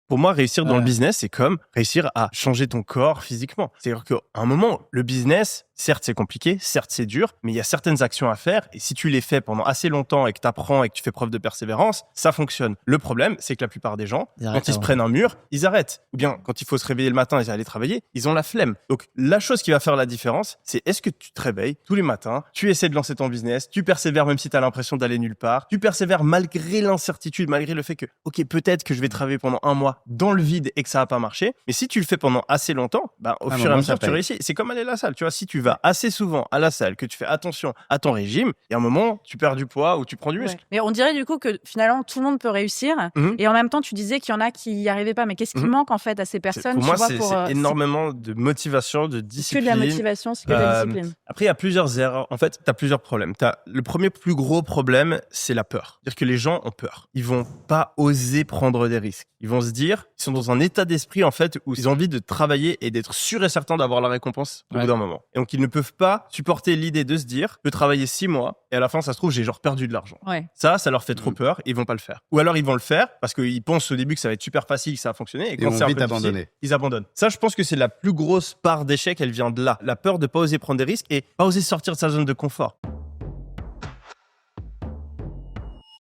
Pour moi, réussir dans le business, c'est comme réussir à changer ton corps physiquement. C'est-à-dire qu'à un moment, le business, certes, c'est compliqué, certes, c'est dur, mais il y a certaines actions à faire. Et si tu les fais pendant assez longtemps et que tu apprends et que tu fais preuve de persévérance, ça fonctionne. Le problème, c'est que la plupart des gens, quand ils se prennent un mur, ils arrêtent. Ou bien, quand il faut se réveiller le matin et aller travailler, ils ont la flemme. Donc, la chose qui va faire la différence, c'est est-ce que tu te réveilles tous les matins, tu essaies de lancer ton business, tu persévères même si tu as l'impression d'aller nulle part, tu persévères malgré l'incertitude, malgré le fait que, ok, peut-être que je vais travailler pendant un mois dans le vide et que ça va pas marcher. Mais si tu le fais pendant assez longtemps, au fur et à mesure, tu réussis. C'est comme aller à la salle. Tu vois, si tu vas assez souvent à la salle, que tu fais attention à ton régime, et à un moment, tu perds du poids ou tu prends du muscle. Mais on dirait du coup que finalement, tout le monde peut réussir. Et en même temps, tu disais qu'il y en a qui n'y arrivaient pas. Mais qu'est-ce qui manque en fait à ces personnes? Pour moi, c'est énormément de motivation, de discipline. C'est que de la motivation, c'est que de la discipline. Après, il y a plusieurs erreurs. En fait, tu as plusieurs problèmes. Le premier plus gros problème, c'est la peur. C'est-à-dire que les gens ont peur. Ils vont pas oser prendre des risques. Ils vont se dire, ils sont dans un état d'esprit en fait où ils ont envie de travailler et d'être sûrs et certains d'avoir la récompense au bout d'un moment. Et donc, ils ne peuvent pas supporter l'idée de se dire, je peux travailler 6 mois et à la fin, ça se trouve, j'ai genre perdu de l'argent. Ça leur fait trop peur. Ils vont pas le faire. Ou alors, ils vont le faire parce qu'ils pensent au début que ça va être super facile, que ça va fonctionner. Et quand c'est un peu difficile, ils abandonnent. Ça, je pense que c'est la plus grosse part d'échec. Elle vient de là. La peur de pas oser prendre des risques et pas oser sortir de sa zone de confort.